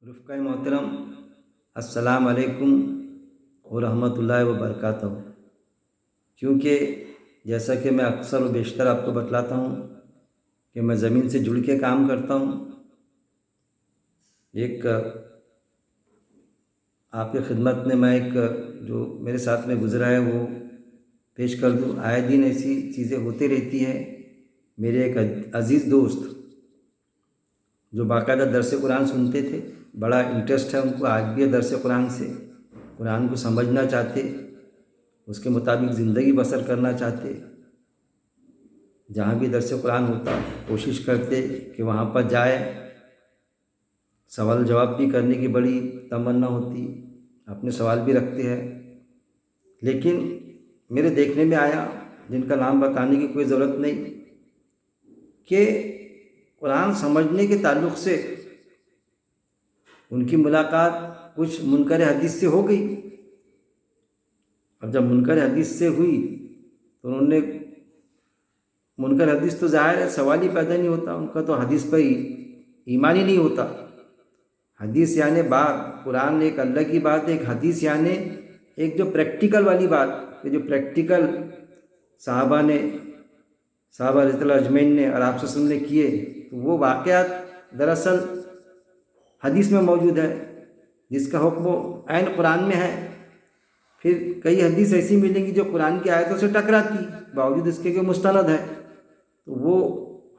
رفقہ محترم، السلام علیکم ورحمۃ اللہ وبرکاتہ۔ کیونکہ جیسا کہ میں اکثر و بیشتر آپ کو بتلاتا ہوں کہ میں زمین سے جڑ کے کام کرتا ہوں، ایک آپ کی خدمت میں ایک جو میرے ساتھ میں گزرا ہے وہ پیش کر دوں۔ آئے دن ایسی چیزیں ہوتی رہتی ہیں۔ میرے ایک عزیز دوست جو باقاعدہ درس قرآن سنتے تھے، بڑا انٹرسٹ ہے ان کو آج بھی درس قرآن سے، قرآن کو سمجھنا چاہتے، اس کے مطابق زندگی بسر کرنا چاہتے، جہاں بھی درس قرآن ہوتا کوشش کرتے کہ وہاں پر جائے، سوال جواب بھی کرنے کی بڑی تمنا ہوتی، اپنے سوال بھی رکھتے ہیں۔ لیکن میرے دیکھنے میں آیا، جن کا نام بتانے کی کوئی ضرورت نہیں، کہ قرآن سمجھنے کے تعلق سے ان کی ملاقات کچھ منکر حدیث سے ہو گئی۔ اب جب منکر حدیث سے ہوئی تو انہوں نے، منکر حدیث تو ظاہر ہے سوال ہی پیدا نہیں ہوتا، ان کا تو حدیث پر ایمان ہی نہیں ہوتا۔ حدیث یعنی بات، قرآن ایک اللہ کی بات ہے، ایک حدیث یعنی ایک جو پریکٹیکل والی بات، کہ جو پریکٹیکل صحابہ رضی اللہ اجمعین نے اور آپ صلی اللہ علیہ وسلم نے کیے، تو وہ واقعات دراصل حدیث میں موجود ہے، جس کا حکم عین قرآن میں ہے۔ پھر کئی حدیث ایسی ملیں گی جو قرآن کی آیتوں سے ٹکراتی، باوجود اس کے کہ مستند ہے، تو وہ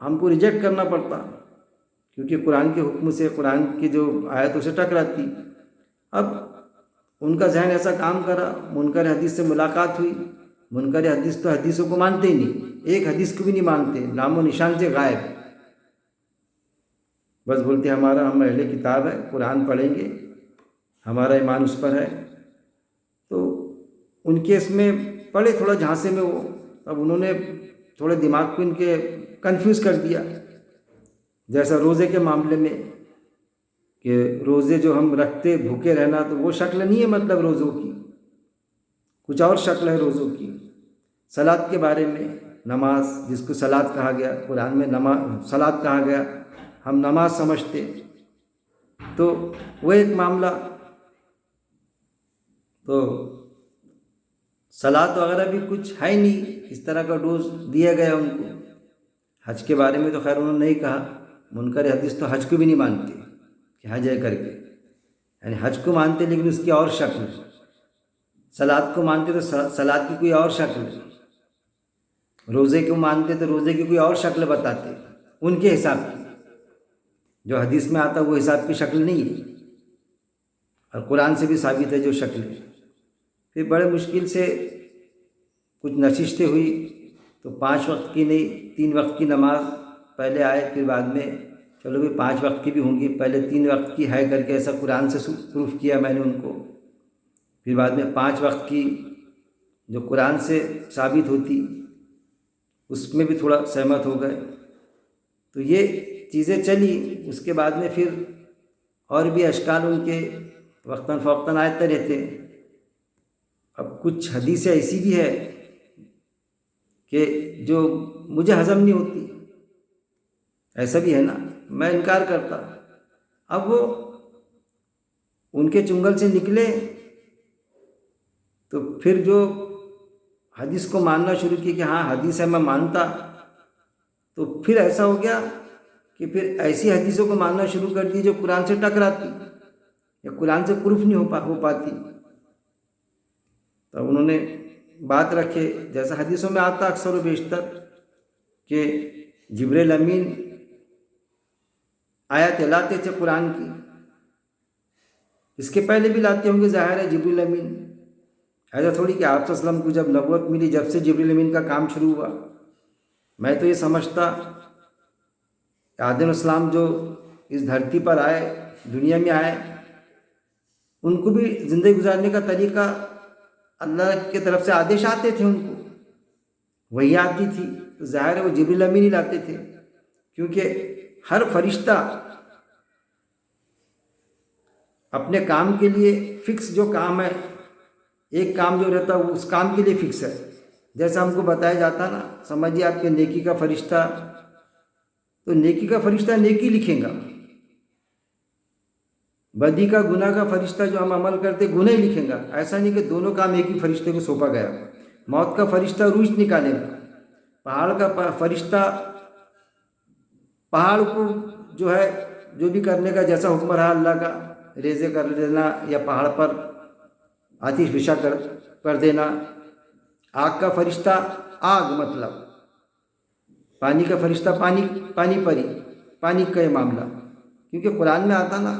ہم کو ریجیکٹ کرنا پڑتا، کیونکہ قرآن کے حکم سے، قرآن کی جو آیتوں سے ٹکراتی۔ اب ان کا ذہن ایسا کام کرا، منکر حدیث سے ملاقات ہوئی۔ منکر حدیث تو حدیثوں کو مانتے ہی نہیں، ایک حدیث کو بھی نہیں مانتے، نام و نشان سے غائب، بس بولتے ہم اہل کتاب ہے، قرآن پڑھیں گے، ہمارا ایمان اس پر ہے۔ تو ان کے اس میں پڑے تھوڑا جھانسے میں وہ، اب انہوں نے تھوڑے دماغ کو ان کے کنفیوز کر دیا، جیسا روزے کے معاملے میں، کہ روزے جو ہم رکھتے بھوکے رہنا، تو وہ شکل نہیں ہے مطلب روزوں کی، کچھ اور شکل ہے روزوں کی۔ صلاۃ کے بارے میں، نماز جس کو صلاۃ کہا گیا، قرآن میں نماز صلاۃ کہا گیا، ہم نماز سمجھتے، تو وہ ایک معاملہ۔ تو صلاۃ وغیرہ بھی کچھ ہے نہیں، اس طرح کا ڈوز دیا گیا ان کو۔ حج کے بارے میں تو خیر انہوں نے نہیں کہا، منکر حدیث تو حج کو بھی نہیں مانتے کہ حج ہے کر کے، یعنی حج کو مانتے لیکن اس کی اور شکل، صلاۃ کو مانتے تو صلاۃ کی کوئی اور شکل، روزے کو مانتے تو روزے کی کوئی اور شکل بتاتے ان کے حساب کی، جو حدیث میں آتا وہ حساب کی شکل نہیں ہے، اور قرآن سے بھی ثابت ہے جو شکل ہے۔ پھر بڑے مشکل سے کچھ نشستیں ہوئی، تو 5 وقت کی نہیں 3 وقت کی نماز پہلے آئے، پھر بعد میں چلو بھی 5 وقت کی بھی ہوں گی، پہلے 3 وقت کی ہے کر کے ایسا قرآن سے پروف کیا میں نے ان کو، پھر بعد میں 5 وقت کی جو قرآن سے ثابت ہوتی اس میں بھی تھوڑا سہمت ہو گئے۔ تو یہ چیزیں چلی، اس کے بعد میں پھر اور بھی اشکال ان کے وقتاً فوقتاً آتے رہتے۔ اب کچھ حدیثیں ایسی بھی ہے کہ جو مجھے ہضم نہیں ہوتی، ایسا بھی ہے نا، میں انکار کرتا۔ اب وہ ان کے چنگل سے نکلے تو پھر جو حدیث کو ماننا شروع کی کہ ہاں حدیث ہے میں مانتا، تو پھر ایسا ہو گیا کہ پھر ایسی حدیثوں کو ماننا شروع کر دی جو قرآن سے ٹکراتی یا قرآن سے پروف نہیں ہو پاتی۔ تو انہوں نے بات رکھے، جیسا حدیثوں میں آتا اکثر و بیشتر، کہ جبریل امین آیت لاتے تھے قرآن کی، اس کے پہلے بھی لاتے ہوں گے ظاہر ہے جبریل امین، ایسا تھوڑی کہ آپ صلی اللہ علیہ وسلم کو جب نبوت ملی جب سے جبریل امین کا کام شروع ہوا۔ میں تو یہ سمجھتا کہ آدم علیہ السلام جو اس دھرتی پر آئے، دنیا میں آئے، ان کو بھی زندگی گزارنے کا طریقہ اللہ کی طرف سے آدیش آتے تھے، ان کو وہی آتی تھی، تو ظاہر ہے وہ جبریل امین ہی لاتے تھے، کیونکہ ہر فرشتہ اپنے کام کے لیے فکس جو کام ہے، ایک کام جو رہتا ہے وہ اس کام کے لیے فکس ہے۔ جیسا ہم کو بتایا جاتا نا، سمجھیے آپ کے نیکی کا فرشتہ، تو نیکی کا فرشتہ نیکی لکھیں گا، بدی کا گناہ کا فرشتہ جو ہم عمل کرتے گناہ ہی لکھیں گا، ایسا نہیں کہ دونوں کام ایک ہی فرشتے کو سونپا گیا۔ موت کا فرشتہ روح نکالے گا، پہاڑ کا فرشتہ پہاڑ کو جو ہے جو بھی کرنے کا جیسا حکم رہا اللہ کا، ریزے کر دینا یا پہاڑ پر آتش فشاں کر دینا۔ آگ کا فرشتہ آگ مطلب، پانی کا فرشتہ پانی پر ہی پانی کا یہ معاملہ، کیونکہ قرآن میں آتا نا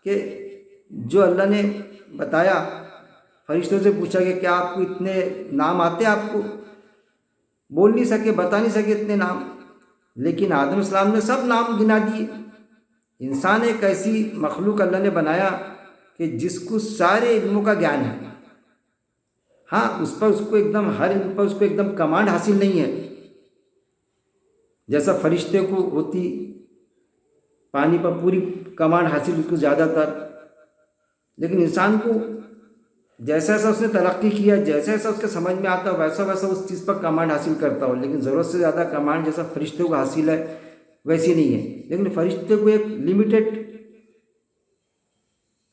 کہ جو اللہ نے بتایا، فرشتوں سے پوچھا کہ کیا آپ کو اتنے نام آتے ہیں؟ آپ کو بول نہیں سکے، بتا نہیں سکے اتنے نام، لیکن آدم السلام نے سب نام گنا دیے۔ انسان ایک ایسی مخلوق اللہ نے بنایا کہ جس کو سارے علموں کا گیان ہے۔ ہاں، اس کو ایک دم ہر علم پر اس کو ایک دم کمانڈ حاصل نہیں ہے، جیسا فرشتے کو ہوتی پانی پر پوری کمانڈ حاصل اس کو زیادہ تر، لیکن انسان کو جیسا ایسا اس نے ترقی کیا، جیسا ایسا اس کے سمجھ میں آتا ویسا ویسا اس چیز پر کمانڈ حاصل کرتا ہو، لیکن ضرورت سے زیادہ کمانڈ جیسا فرشتے کو حاصل ہے ویسی نہیں ہے۔ لیکن فرشتے کو ایک لمیٹڈ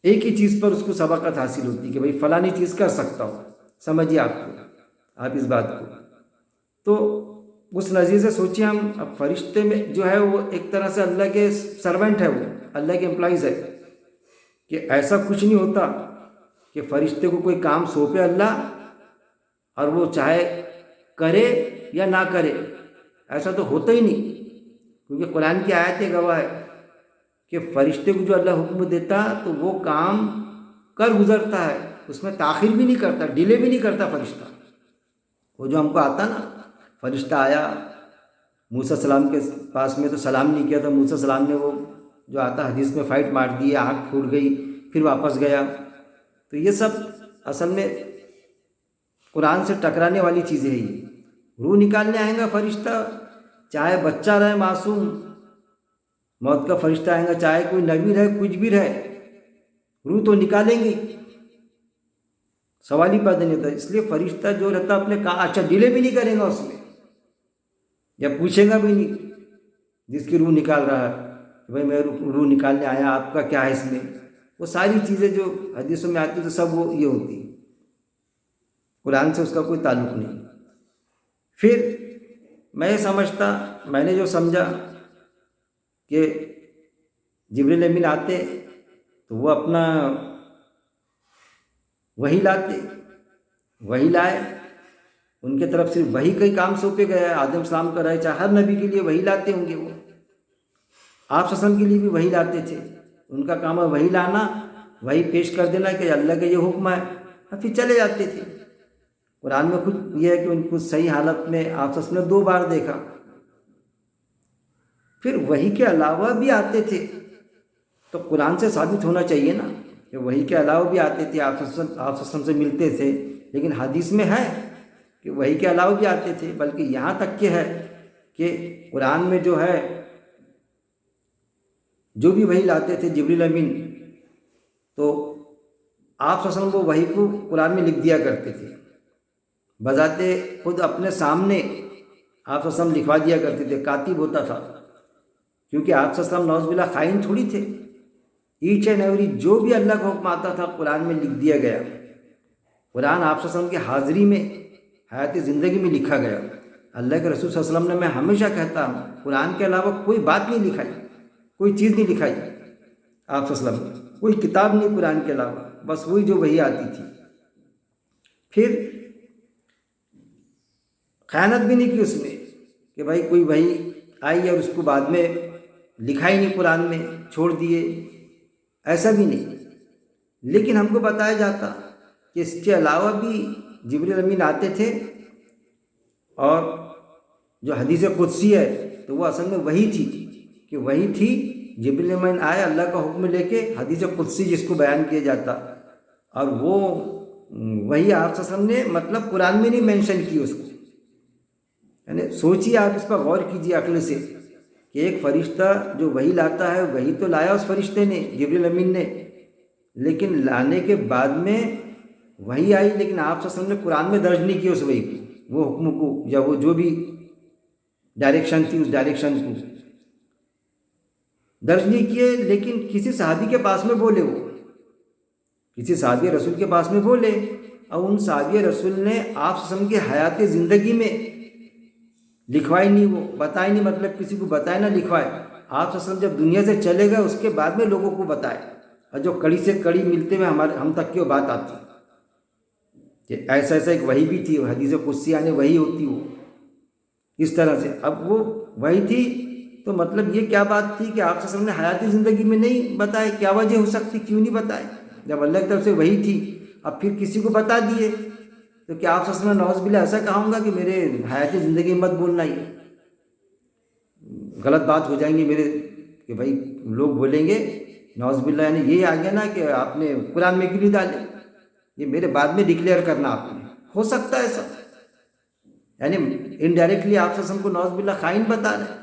ایک ہی چیز پر اس کو سبقت حاصل ہوتی کہ بھائی فلانی چیز کر سکتا ہو، سمجھیے آپ اس بات کو۔ تو اس نظریے سے سوچیں ہم، اب فرشتے میں جو ہے وہ ایک طرح سے اللہ کے سرونٹ ہے، وہ اللہ کے امپلائیز ہے، کہ ایسا کچھ نہیں ہوتا کہ فرشتے کو کوئی کام سونپے اللہ اور وہ چاہے کرے یا نہ کرے، ایسا تو ہوتا ہی نہیں، کیونکہ قرآن کی آیت گواہ ہے کہ فرشتے کو جو اللہ حکم دیتا تو وہ کام کر گزرتا ہے، اس میں تاخیر بھی نہیں کرتا، ڈیلے بھی نہیں کرتا فرشتہ۔ وہ جو ہم کو آتا نا، فرشتہ آیا موسیٰ السلام کے پاس میں تو سلام نہیں کیا تھا، موسیٰ السلام نے وہ جو آتا حدیث میں فائٹ مار دی، آنکھ پھوٹ گئی، پھر واپس گیا۔ تو یہ سب اصل میں قرآن سے ٹکرانے والی چیزیں ہیں۔ یہ روح نکالنے آئیں گا فرشتہ، چاہے بچہ رہے معصوم، موت کا فرشتہ آئیں گا، چاہے کوئی نبی رہے کچھ بھی رہے، روح تو نکالیں گے، سوال ہی پیدا نہیں ہوتا۔ اس لیے فرشتہ جو رہتا اپنے اچھا ڈیلے بھی نہیں کرے گا اس میں، یا پوچھے گا بھی نہیں جس کی روح نکال رہا ہے کہ بھائی میں روح نکالنے آیا، آپ کا کیا ہے اس میں؟ وہ ساری چیزیں جو حدیثوں میں آتی تو سب وہ یہ ہوتی، قرآن سے اس کا کوئی تعلق نہیں۔ پھر میں میں نے جو سمجھا کہ جبریل امین آتے تو وہ اپنا وحی لاتے، وحی لائے، ان کے طرف صرف وحی کا ہی کام سونپے گیا ہے۔ آدم السلام کا رہے، چاہے ہر نبی کے لیے وحی لاتے ہوں گے، وہ آپ وسلم کے لیے بھی وحی لاتے تھے، ان کا کام ہے وحی لانا، وحی پیش کر دینا کہ اللہ کا یہ حکم ہے، پھر چلے جاتے تھے۔ قرآن میں خود یہ ہے کہ ان کو صحیح حالت میں آپ وسلم نے 2 بار دیکھا۔ پھر وحی کے علاوہ بھی آتے تھے، تو قرآن سے ثابت ہونا چاہیے نا کہ وحی کے علاوہ بھی آتے تھے، آپ وسلم سے ملتے تھے، لیکن حدیث میں ہے کہ وحی کے علاوہ بھی آتے تھے، بلکہ یہاں تک کہ ہے کہ قرآن میں جو ہے جو بھی وحی لاتے تھے جبریل امین، تو آپ صلی اللہ علیہ وسلم وہ وحی کو قرآن میں لکھ دیا کرتے تھے، بذات خود اپنے سامنے آپ صلی اللہ علیہ وسلم لکھوا دیا کرتے تھے، کاتب ہوتا تھا، کیونکہ آپ صلی اللہ علیہ وسلم نعوذ باللہ خائن تھوڑی تھے۔ ایچ اینڈ ایوری جو بھی اللہ کا حکم آتا تھا قرآن میں لکھ دیا گیا، قرآن آپ صلی اللہ علیہ وسلم کی حاضری میں حیات زندگی میں لکھا گیا۔ اللہ کے رسول صلی اللہ علیہ وسلم نے، میں ہمیشہ کہتا ہوں، قرآن کے علاوہ کوئی بات نہیں لکھائی، کوئی چیز نہیں لکھائی آپ صلی اللہ علیہ وسلم نے، کوئی کتاب نہیں قرآن کے علاوہ، بس وہی جو وحی آتی تھی۔ پھر خیانت بھی نہیں کی اس میں کہ بھائی کوئی وحی آئی اور اس کو بعد میں لکھا ہی نہیں قرآن میں، چھوڑ دیے، ایسا بھی نہیں۔ لیکن ہم کو بتایا جاتا کہ اس کے علاوہ بھی جبریل امین آتے تھے، اور جو حدیث قدسی ہے تو وہ اصل میں وہی تھی، کہ وہی تھی، جبریل امین آئے اللہ کا حکم لے کے، حدیث قدسی جس کو بیان کیا جاتا، اور وہ وہی آپ صلی اللہ علیہ وسلم نے مطلب قرآن میں نہیں مینشن کی اس کو۔ یعنی سوچیے آپ، اس پر غور کیجیے عقل سے کہ ایک فرشتہ جو وحی لاتا ہے، وحی تو لایا اس فرشتے نے، جبریل امین نے، لیکن لانے کے بعد میں وحی آئی، لیکن آپ صلی اللہ علیہ وسلم نے قرآن میں درج نہیں کیا اس وحی کو، وہ حکم کو، یا وہ جو بھی ڈائریکشن تھی اس ڈائریکشن کو۔ درج نہیں کیے، لیکن کسی صحابی کے پاس میں بولے، وہ کسی صحابی رسول کے پاس میں بولے، اور ان صحابی رسول نے آپ صلی اللہ علیہ وسلم کی حیات زندگی میں لکھوائے نہیں، وہ بتائے نہیں، مطلب کسی کو بتائے نہ لکھوائے۔ آپ صلی اللہ علیہ وسلم جب دنیا سے چلے گئے اس کے بعد میں لوگوں کو بتائے، اور جو کڑی سے کڑی ملتے ہوئے ہم تک کی وہ بات آتی کہ ایسا ایسا ایک وحی بھی تھی، حدیث قدسی یعنی وحی ہوتی، وہ اس طرح سے۔ اب وہ وحی تھی تو مطلب یہ کیا بات تھی کہ آپ صلی اللہ علیہ وسلم نے حیاتی زندگی میں نہیں بتائے؟ کیا وجہ ہو سکتی، کیوں نہیں بتائے؟ جب اللہ کی طرف سے وحی تھی، اب پھر کسی کو بتا دیے تو کیا آپ صلی اللہ علیہ وسلم نعوذ باللہ ایسا کہوں گا کہ میرے حیاتی زندگی میں مت بولنا، یہ غلط بات ہو جائیں گی میرے، کہ بھائی لوگ بولیں گے نعوذ باللہ، یعنی یہ آ گیا نا کہ آپ نے قرآن میں کیوں نہیں ڈالے، یہ میرے بعد میں ڈکلیئر کرنا آپ نے، ہو سکتا ہے ایسا؟ یعنی انڈائریکٹلی آپ سے ہم کو نعوذ باللہ خائن بتا رہے ہیں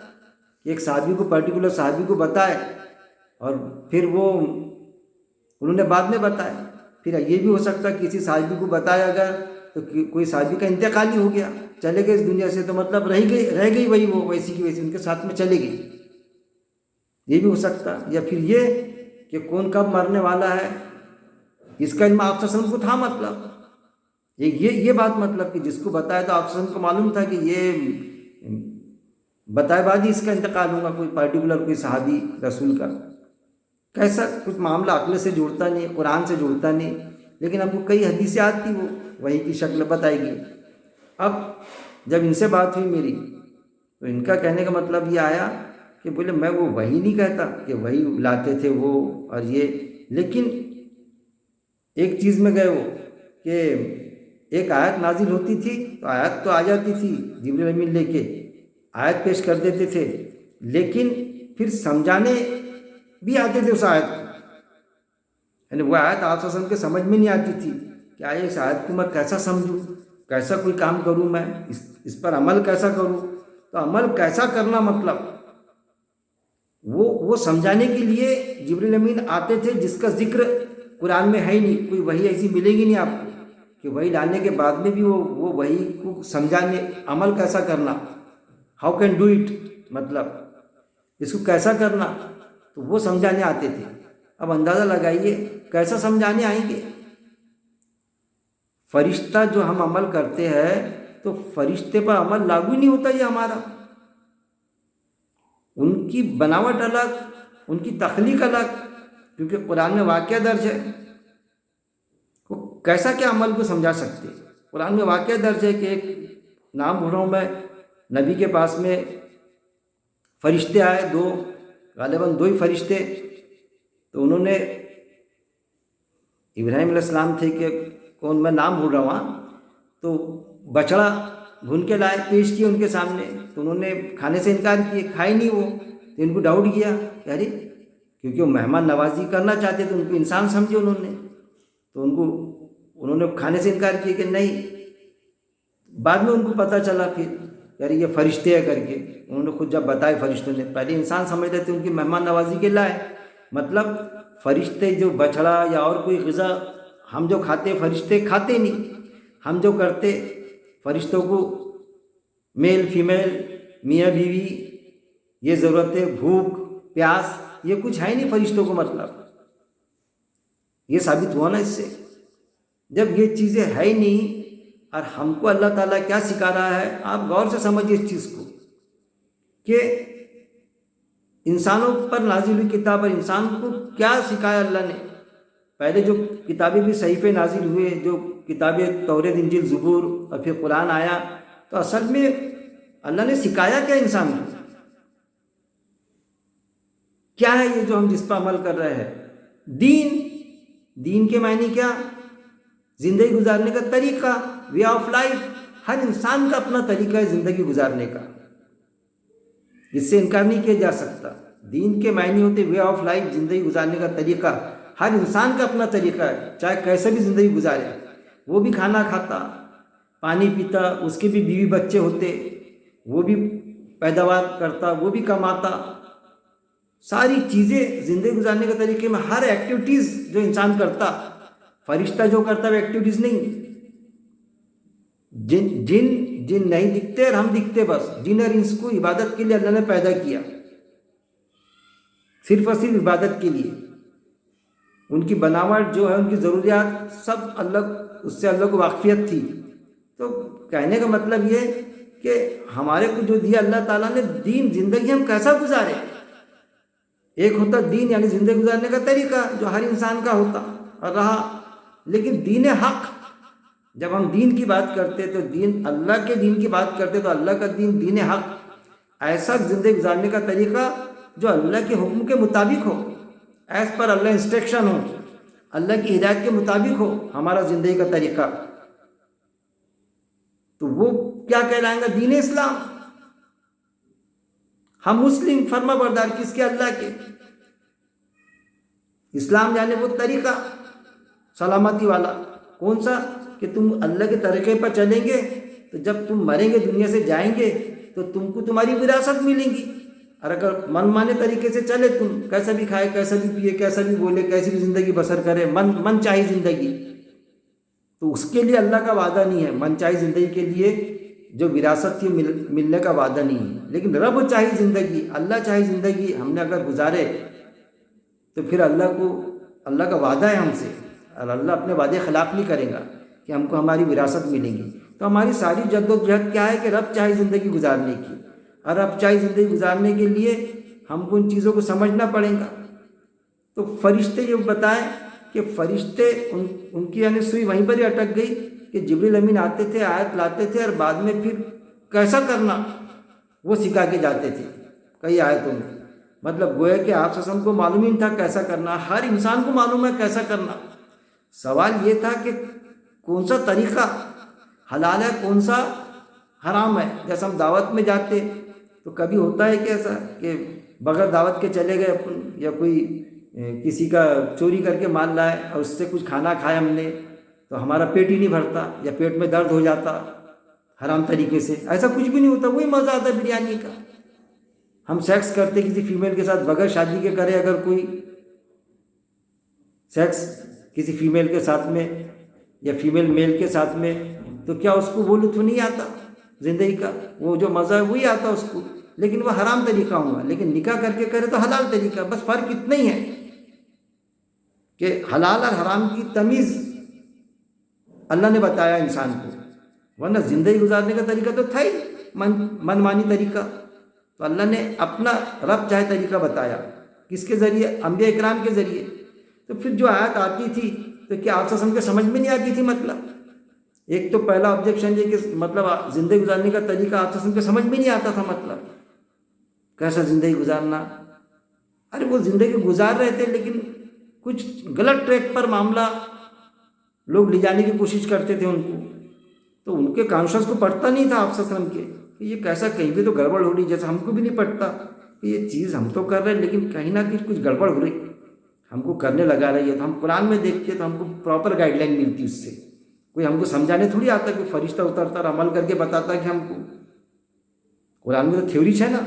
کہ ایک صحابی کو، پرٹیکولر صحابی کو بتائے اور پھر وہ انہوں نے بعد میں بتایا۔ پھر یہ بھی ہو سکتا ہے کسی صحابی کو بتایا گیا تو کوئی صحابی کا انتقال ہی ہو گیا، چلے گئے اس دنیا سے، تو مطلب رہ گئی وہی، وہ ویسی کی ویسی ان کے ساتھ میں چلے گئی، یہ بھی ہو سکتا۔ یا پھر یہ کہ کون کب مرنے والا ہے اس کا علم آپ صلی اللہ علیہ وسلم کو تھا، مطلب یہ بات، مطلب کہ جس کو بتایا تو آپ صلی اللہ علیہ وسلم کو معلوم تھا کہ یہ بتائے بعد ہی اس کا انتقال ہوگا، کوئی پرٹیکولر کوئی صحابی رسول کا۔ کیسا کچھ معاملہ عقل سے جڑتا نہیں، قرآن سے جڑتا نہیں، لیکن ہم کو کئی حدیثیں آتی وہ وحی کی شکل بتائے گی۔ اب جب ان سے بات ہوئی میری تو ان کا کہنے کا مطلب یہ آیا کہ بولے میں وہ وحی نہیں کہتا کہ وحی لاتے تھے وہ اور یہ، لیکن ایک چیز میں گئے وہ کہ ایک آیت نازل ہوتی تھی تو آیت تو آ جاتی تھی، جبریل امین لے کے آیت پیش کر دیتے تھے، لیکن پھر سمجھانے بھی آتے تھے اس آیت کو، یعنی وہ آیت آپ صلی اللہ علیہ وسلم کے سمجھ میں نہیں آتی تھی کہ آئے اس آیت کو میں کیسا سمجھوں، کیسا کوئی کام کروں، میں اس پر عمل کیسا کروں۔ تو عمل کیسا کرنا مطلب وہ سمجھانے کے لیے جبریل امین آتے تھے، جس کا ذکر قرآن میں ہے ہی نہیں، کوئی وحی ایسی ملے گی نہیں آپ کو کہ وحی لانے کے بعد میں بھی وہ وحی کو سمجھانے، عمل کیسا کرنا، ہاؤ کین ڈو اٹ، مطلب اس کو کیسا کرنا، تو وہ سمجھانے آتے تھے۔ اب اندازہ لگائیے کیسا سمجھانے آئیں گے؟ فرشتہ جو ہم عمل کرتے ہیں تو فرشتے پر عمل لاگو ہی نہیں ہوتا یہ ہمارا، ان کی بناوٹ الگ، ان کی تخلیق الگ، کیونکہ قرآن میں واقعہ درج ہے، وہ کیسا کیا عمل کو سمجھا سکتے؟ قرآن میں واقعہ درج ہے کہ ایک نام بھول رہا ہوں میں، نبی کے پاس میں فرشتے آئے، غالباً دو ہی فرشتے، تو انہوں نے ابراہیم علیہ السلام تھے کہ کون، میں نام بھول رہا ہوں، تو بچڑا بھون کے لائے، پیش کیے ان کے سامنے، تو انہوں نے کھانے سے انکار کیے، کھائے نہیں وہ، تو ان کو ڈاؤٹ کیا کہ ارے، کیونکہ وہ مہمان نوازی کرنا چاہتے تھے، ان کو انسان سمجھے انہوں نے، تو انہوں نے کھانے سے انکار کیا کہ نہیں۔ بعد میں ان کو پتہ چلا پھر یار یہ فرشتے ہیں کر کے، انہوں نے خود جب بتائے فرشتوں نے، پہلے انسان سمجھتے تھے ان کی مہمان نوازی کے لائے، مطلب فرشتے جو بچڑا یا اور کوئی غذا ہم جو کھاتے فرشتے کھاتے نہیں، ہم جو کرتے فرشتوں کو میل فیمیل، میاں بیوی، یہ ضرورتیں، بھوک پیاس، یہ کچھ ہے نہیں فرشتوں کو، مطلب یہ ثابت ہوا نا اس سے، جب یہ چیزیں ہے ہی نہیں اور ہم کو اللہ تعالیٰ کیا سکھا رہا ہے، آپ غور سے سمجھیے اس چیز کو کہ انسانوں پر نازل ہوئی کتاب اور انسان کو کیا سکھایا اللہ نے۔ پہلے جو کتابیں بھی صحیفے نازل ہوئے، جو کتابیں توریت انجیل زبور اور پھر قرآن آیا، تو اصل میں اللہ نے سکھایا کیا انسان کو، کیا ہے یہ جو ہم جس پر عمل کر رہے ہیں؟ دین کے معنی کیا؟ زندگی گزارنے کا طریقہ، وے آف لائف، ہر انسان کا اپنا طریقہ ہے زندگی گزارنے کا، اس سے انکار نہیں کیا جا سکتا۔ دین کے معنی ہوتے وے آف لائف، زندگی گزارنے کا طریقہ، ہر انسان کا اپنا طریقہ ہے، چاہے کیسے بھی زندگی گزارے، وہ بھی کھانا کھاتا، پانی پیتا، اس کے بھی بیوی بچے ہوتے، وہ بھی پیداوار کرتا، وہ بھی کماتا، ساری چیزیں زندگی گزارنے کے طریقے میں ہر ایکٹیویٹیز جو انسان کرتا، فرشتہ جو کرتا وہ ایکٹیویٹیز نہیں، جن نہیں دکھتے اور ہم دکھتے، بس جن اور انس کو عبادت کے لیے اللہ نے پیدا کیا، صرف اور صرف عبادت کے لیے. ان کی بناوٹ جو ہے، ان کی ضروریات سب اللہ، اس سے اللہ کو واقفیت تھی. تو کہنے کا مطلب یہ کہ ہمارے کو جو دیا اللہ تعالیٰ نے دین، زندگی ہم کیسا گزارے. ایک ہوتا دین یعنی زندگی گزارنے کا طریقہ جو ہر انسان کا ہوتا اور رہا، لیکن دین حق، جب ہم دین کی بات کرتے تو دین، اللہ کے دین کی بات کرتے تو اللہ کا دین، دین حق، ایسا زندگی گزارنے کا طریقہ جو اللہ کے حکم کے مطابق ہو، ایز پر اللہ انسٹرکشن ہو، اللہ کی ہدایت کے مطابق ہو ہمارا زندگی کا طریقہ. تو وہ کیا کہلائیں گا؟ دین اسلام. ہم مسلم فرما بردار کس کے؟ اللہ کے. اسلام یعنی وہ طریقہ سلامتی والا. کون سا؟ کہ تم اللہ کے طریقے پر چلیں گے تو جب تم مریں گے، دنیا سے جائیں گے، تو تم کو تمہاری وراثت ملیں گی. اور اگر من مانے طریقے سے چلے، تم کیسا بھی کھائے، کیسا بھی پیے، کیسا بھی بولے، کیسی بھی زندگی بسر کرے، من چاہی زندگی، تو اس کے لیے اللہ کا وعدہ نہیں ہے. من چاہی زندگی کے لیے جو وراثت تھی ملنے کا وعدہ نہیں ہے. لیکن رب چاہی زندگی، اللہ چاہی زندگی ہم نے اگر گزارے تو پھر اللہ کا وعدہ ہے ہم سے، اور اللہ اپنے وعدے خلاف نہیں کرے گا کہ ہم کو ہماری وراثت ملیں گی. تو ہماری ساری جد و جہد کیا ہے کہ رب چاہی زندگی گزارنے کی. اور رب چاہی زندگی گزارنے کے لیے ہم کو ان چیزوں کو سمجھنا پڑے گا. تو فرشتے یہ بتائیں کہ فرشتے ان کی یعنی سوئی وہیں پر ہی اٹک گئی کہ جبریل امین آتے تھے، آیت لاتے تھے، اور بعد میں پھر کیسا کرنا وہ سکھا کے جاتے تھے کئی آیتوں میں. مطلب گویا کہ آپ وسلم کو معلوم ہی تھا کیسا کرنا، ہر انسان کو معلوم ہے کیسا کرنا. سوال یہ تھا کہ کون سا طریقہ حلال ہے، کون سا حرام ہے. جیسے ہم دعوت میں جاتے تو کبھی ہوتا ہے کہ ایسا کہ بغیر دعوت کے چلے گئے اپن، یا کوئی کسی کا چوری کر کے مال لائے اور اس سے کچھ کھانا کھایا ہم نے تو ہمارا پیٹ ہی نہیں بھرتا یا پیٹ میں درد ہو جاتا حرام طریقے سے. ایسا کچھ بھی نہیں ہوتا، وہی مزہ آتا ہے بریانی کا. ہم سیکس کرتے کسی فیمیل کے ساتھ بغیر شادی کے کرے، اگر کوئی سیکس کسی فیمیل کے ساتھ میں یا فیمیل میل کے ساتھ میں، تو کیا اس کو وہ لطف نہیں آتا زندگی کا؟ وہ جو مزہ ہے وہی آتا اس کو، لیکن وہ حرام طریقہ ہوگا. لیکن نکاح کر کے کرے تو حلال طریقہ. بس فرق اتنا ہی ہے کہ حلال اور حرام کی تمیز اللہ نے بتایا انسان کو، ورنہ زندگی گزارنے کا طریقہ تو تھا ہی من مانی طریقہ. تو اللہ نے اپنا رب چاہے طریقہ بتایا. کس کے ذریعے؟ انبیاء اکرام کے ذریعے. تو پھر جو آیت آتی تھی تو کیا آپ کے سمجھ میں نہیں آتی تھی؟ مطلب ایک تو پہلا آبجیکشن یہ کہ مطلب زندگی گزارنے کا طریقہ آپ کے سمجھ میں نہیں آتا تھا. مطلب کیسا زندگی گزارنا؟ ارے وہ زندگی گزار رہے تھے لیکن کچھ غلط ٹریک پر معاملہ لوگ لے جانے کی کوشش کرتے تھے ان کو. تو ان کے کانشس کو پڑتا نہیں تھا آپ وسلم کے کہ یہ کیسا، کہیں بھی تو گڑبڑ ہو رہی. جیسے ہم کو بھی نہیں پڑتا کہ یہ چیز ہم تو کر رہے ہیں لیکن کہیں نہ کہیں کچھ گڑبڑ ہو رہی، ہم کو کرنے لگا رہی ہے. تو ہم قرآن میں دیکھتے تو ہم کو پراپر گائیڈ لائن ملتی اس سے. کوئی ہم کو سمجھانے تھوڑی آتا کہ فرشتہ اترتا اور عمل کر کے بتاتا کہ ہم کو. قرآن میں تو تھیوری ہے نا.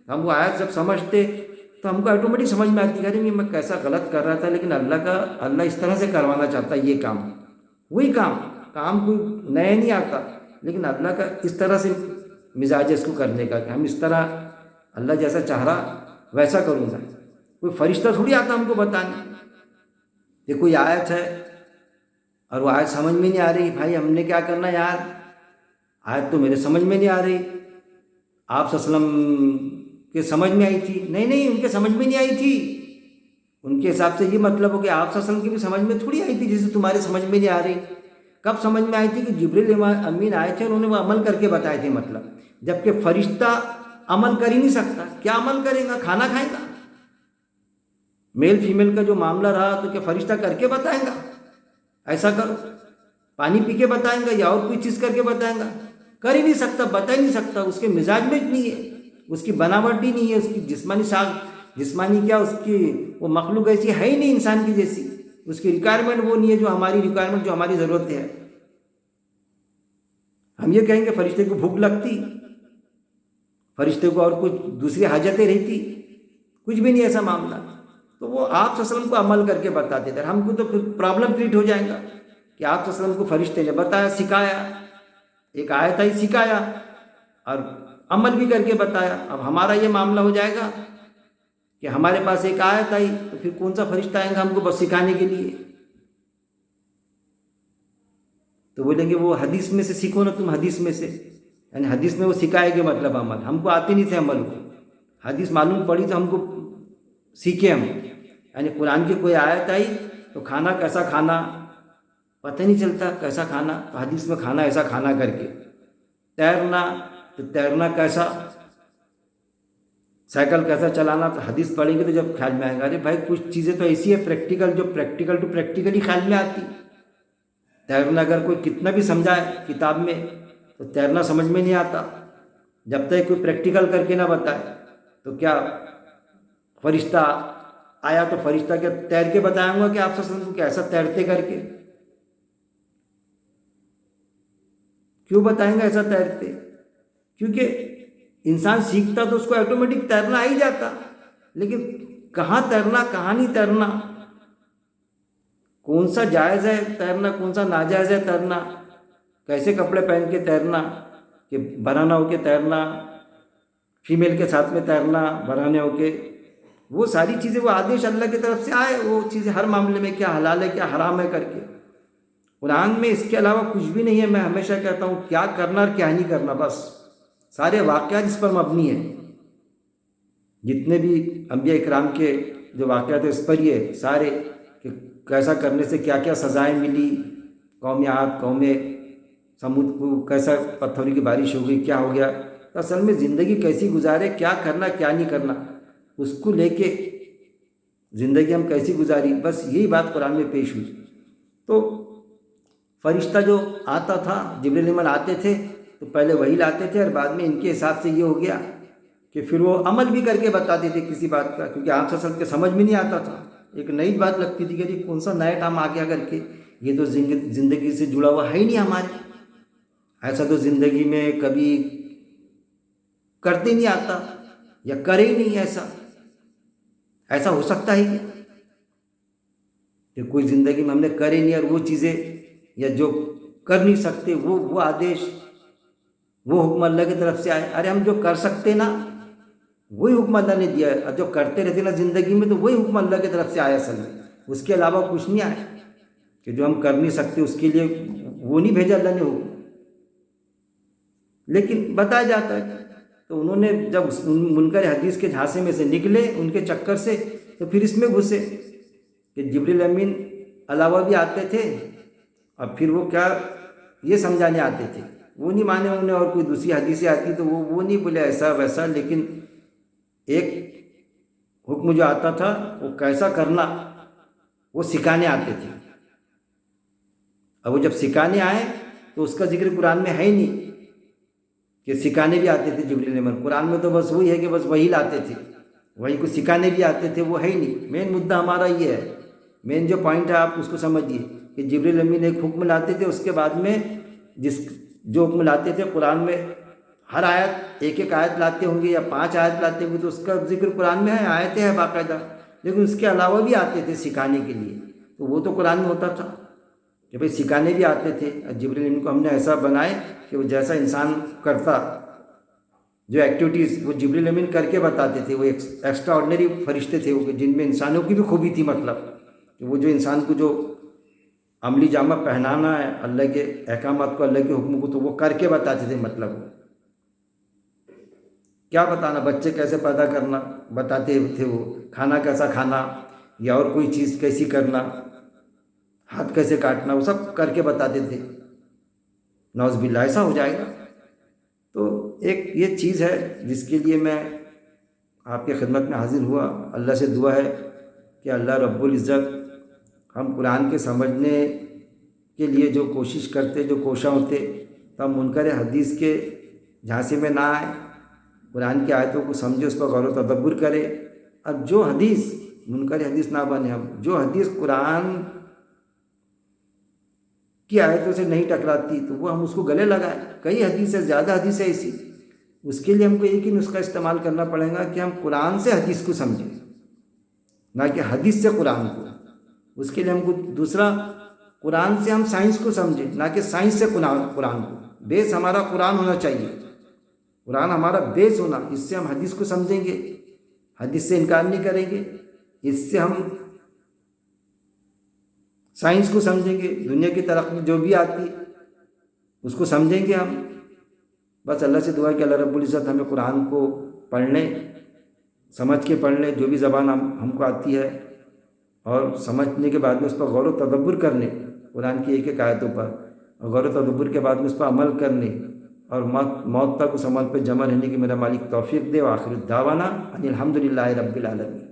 ہم وہ آیت جب سمجھتے تو ہم کو آٹومیٹک سمجھ میں آتی کہ میں کیسا غلط کر رہا تھا، لیکن اللہ اس طرح سے کروانا چاہتا ہے یہ کام. وہی کام کوئی نیا نہیں آتا، لیکن اللہ کا اس طرح سے مزاج ہے اس کو کرنے کا کہ ہم اس طرح اللہ جیسا چاہ رہا ویسا کروں گا. کوئی فرشتہ تھوڑی آتا ہم کو بتانے کہ کوئی آیت ہے اور وہ آیت سمجھ میں نہیں آ رہی. بھائی ہم نے کیا کرنا یار، آیت تو میرے سمجھ میں نہیں آ رہی. آپ صلی اللہ علیہ وسلم کے سمجھ میں آئی تھی؟ نہیں ان کے سمجھ میں نہیں آئی تھی. ان کے حساب سے یہ مطلب ہو کہ آپ صلی اللہ علیہ وسلم کی بھی سمجھ میں تھوڑی آئی تھی جسے تمہارے سمجھ میں نہیں آ رہی. کب سمجھ میں آئی تھی؟ کہ جبریل امین آئے تھے، انہوں نے وہ عمل کر کے بتائے تھے. مطلب جبکہ فرشتہ عمل کر ہی نہیں سکتا. کیا عمل کرے گا؟ کھانا کھائے گا. میل فیمیل کا جو معاملہ رہا تو کیا فرشتہ کر کے بتائیں گا ایسا کرو؟ پانی پی کے بتائیں گا یا اور کوئی چیز کر کے بتائیں گا؟ کر ہی نہیں سکتا، بتا ہی نہیں سکتا. اس کے مزاج میں اتنی ہے، اس کی بناوٹ ہی نہیں ہے، اس کی جسمانی کیا، اس کی وہ مخلوق ایسی ہے ہی نہیں انسان کی جیسی. اس کی ریکوائرمنٹ وہ نہیں ہے جو ہماری ریکوائرمنٹ، جو ہماری ضرورت ہے. ہم یہ کہیں گے فرشتے کو بھوک لگتی، فرشتے کو اور کچھ دوسری حاجتیں رہتی، کچھ بھی نہیں ایسا معاملہ. تو وہ آپ صلی اللہ علیہ وسلم کو عمل کر کے بتاتے تھے. ہم کو تو پھر پرابلم کریٹ ہو جائے گا کہ آپ صلی اللہ علیہ وسلم کو فرشتے نے بتایا، سکھایا، ایک آیت ہی سکھایا اور عمل بھی کر کے بتایا. اب ہمارا یہ معاملہ ہو جائے گا کہ ہمارے پاس ایک آیت آئی تو پھر کون سا فرشتہ آئیں گا ہم کو بس سکھانے کے لیے؟ تو بولیں گے وہ حدیث میں سے سیکھو نا، تم حدیث میں سے، یعنی حدیث میں وہ سکھائے گے مطلب عمل، ہم کو آتے نہیں تھے عمل کو، حدیث معلوم پڑی تو ہم کو سیکھے ہم، یعنی قرآن کی کوئی آیت آئی تو کھانا کیسا کھانا پتہ نہیں چلتا کیسا کھانا، تو حدیث میں کھانا ایسا کھانا کر کے، تیرنا تو تیرنا کیسا، سائیکل کیسا چلانا، تو حدیث پڑھیں گے تو جب خیال میں آئے گا، ارے بھائی کچھ چیزیں تو ایسی ہے پریکٹیکل، جو پریکٹیکل ٹو پریکٹیکل ہی خیال میں آتی۔ تیرنا اگر کوئی کتنا بھی سمجھائے کتاب میں تو تیرنا سمجھ میں نہیں آتا جب تک کوئی پریکٹیکل کر کے نہ بتائے۔ تو کیا فرشتہ آیا تو فرشتہ کیا تیر کے بتائیں گا کہ آپ صلی اللہ علیہ وسلم کو کیسا تیرتے کر کے؟ کیوں بتائیں گے ایسا تیرتے؟ کیونکہ انسان سیکھتا تو اس کو آٹومیٹک تیرنا آ ہی جاتا، لیکن کہاں تیرنا کہاں نہیں تیرنا، کون سا جائز ہے تیرنا کون سا ناجائز ہے تیرنا، کیسے کپڑے پہن کے تیرنا، کہ برہنہ ہو کے تیرنا، فیمیل کے ساتھ میں تیرنا برہنے ہو کے، وہ ساری چیزیں وہ آدیش اللہ کی طرف سے آئے، وہ چیزیں ہر معاملے میں کیا حلال ہے کیا حرام ہے کر کے۔ قرآن میں اس کے علاوہ کچھ بھی نہیں ہے، میں ہمیشہ کہتا ہوں کیا کرنا اور کیا نہیں کرنا، بس سارے واقعات اس پر مبنی ہیں، جتنے بھی انبیاء اکرام کے جو واقعات ہیں اس پر ہی ہے سارے، کہ کیسا کرنے سے کیا کیا سزائیں ملی، قوم عاد قوم سمود کو کیسا پتھروں کی بارش ہو گئی، کیا ہو گیا، تو اصل میں زندگی کیسی گزارے، کیا کرنا کیا نہیں کرنا، اس کو لے کے زندگی ہم کیسی گزاری، بس یہی بات قرآن میں پیش ہوئی۔ تو فرشتہ جو آتا تھا، جبریل امین آتے تھے تو پہلے وہی لاتے تھے، اور بعد میں ان کے حساب سے یہ ہو گیا کہ پھر وہ عمل بھی کر کے بتاتے تھے کسی بات کا، کیونکہ آپ صلی کے سمجھ میں نہیں آتا تھا، ایک نئی بات لگتی تھی کہ کون سا نیا کام آ گیا کر کے، یہ تو زندگی سے جڑا ہوا ہے ہی نہیں ہمارے، ایسا تو زندگی میں کبھی کرتے نہیں آتا یا کرے ہی نہیں، ایسا ہو سکتا ہے کیا کہ کوئی زندگی میں ہم نے کرے نہیں، اور وہ چیزیں یا جو کر نہیں سکتے وہ آدیش وہ حکم اللہ کی طرف سے آئے، ارے ہم جو کر سکتے نا وہی حکم اللہ نے دیا ہے، اور جو کرتے رہتے نا زندگی میں تو وہی حکم اللہ کی طرف سے آیا اصل میں، اس کے علاوہ کچھ نہیں آیا، کہ جو ہم کر نہیں سکتے اس کے لیے وہ نہیں بھیجا اللہ نے حکم، لیکن بتایا جاتا ہے۔ تو انہوں نے جب منکر حدیث کے جھانسے میں سے نکلے ان کے چکر سے، تو پھر اس میں گھسے کہ جبریل امین علاوہ بھی آتے تھے، اور پھر وہ کیا یہ سمجھانے آتے تھے، وہ نہیں مانے انہوں نے، اور کوئی دوسری حدیثیں آتی تو وہ نہیں بولے ایسا ویسا، لیکن ایک حکم جو آتا تھا وہ کیسا کرنا وہ سکھانے آتے تھے، اب وہ جب سکھانے آئے تو اس کا ذکر قرآن میں ہے ہی نہیں کہ سکھانے بھی آتے تھے جبریل امین، قرآن میں تو بس وہی ہے کہ بس وہی لاتے تھے، وہی کو سکھانے بھی آتے تھے، وہ ہے ہی نہیں۔ مین مدعا ہمارا یہ ہے، مین جو پوائنٹ ہے آپ اس کو سمجھیے کہ جبریل امین ایک حکم لاتے تھے، اس کے بعد میں جو حکم لاتے تھے قرآن میں ہر آیت ایک آیت لاتے ہوں گے یا 5 آیت لاتے ہوں گے تو اس کا ذکر قرآن میں ہے، آیتیں ہیں باقاعدہ، لیکن اس کے علاوہ بھی آتے تھے سکھانے کے لیے، تو وہ تو قرآن میں ہوتا تھا کہ بھئی سکھانے بھی آتے تھے۔ جبریل امین کو ہم نے ایسا بنائے کہ وہ جیسا انسان کرتا جو ایکٹیویٹیز وہ جبریل امین کر کے بتاتے تھے، وہ ایکسٹرا آرڈنری فرشتے تھے وہ، جن میں انسانوں کی بھی خوبی تھی، مطلب کہ وہ جو انسان کو جو عملی جامہ پہنانا ہے اللہ کے احکامات کو، اللہ کے حکم کو، تو وہ کر کے بتاتے تھے، مطلب کیا بتانا، بچے کیسے پیدا کرنا بتاتے تھے وہ، کھانا کیسا کھانا یا اور کوئی چیز کیسی کرنا، ہاتھ کیسے کاٹنا، وہ سب کر کے بتاتے تھے۔ نعوذ باللہ ایسا ہو جائے گا، تو ایک یہ چیز ہے جس کے لیے میں آپ کی خدمت میں حاضر ہوا۔ اللہ سے دعا ہے کہ اللہ رب العزت ہم قرآن کے سمجھنے کے لیے جو کوشش کرتے، جو کوشاں ہوتے، تو ہم منکر حدیث کے جھانسے میں نہ آئے، قرآن کی آیتوں کو سمجھے، اس پر غور و تدبر کرے، اب جو حدیث منکر حدیث نہ بنے، ہم جو حدیث قرآن کی آیتوں سے نہیں ٹکراتی تو وہ ہم اس کو گلے لگائیں۔ کئی حدیث ہے، زیادہ حدیث ہے ایسی، اس کے لیے ہم کو ایک ہی نسخہ استعمال کرنا پڑے گا کہ ہم قرآن سے حدیث کو سمجھیں، نہ کہ حدیث سے قرآن کو۔ اس کے لیے ہم کو دوسرا، قرآن سے ہم سائنس کو سمجھیں، نہ کہ سائنس سے قرآن کو۔ بیس ہمارا قرآن ہونا چاہیے، قرآن ہمارا بیس ہونا، اس سے ہم حدیث کو سمجھیں گے، حدیث سے انکار نہیں کریں گے، اس سے ہم سائنس کو سمجھیں گے، دنیا کی ترقی جو بھی آتی اس کو سمجھیں گے ہم۔ بس اللہ سے دعا ہے کہ اللہ رب العزت ہمیں قرآن کو پڑھنے سمجھ کے پڑھ لیں، جو بھی زبان ہم کو آتی ہے، اور سمجھنے کے بعد میں اس پر غور و تدبر کرنے، قرآن کی ایک ایک آیتوں پر، اور غور و تدبر کے بعد میں اس پر عمل کرنے، اور موت تک اس عمل پہ جمع رہنے کی میرا مالک توفیق دے۔ وآخر الدعوانا ان الحمد للہ رب العالمین۔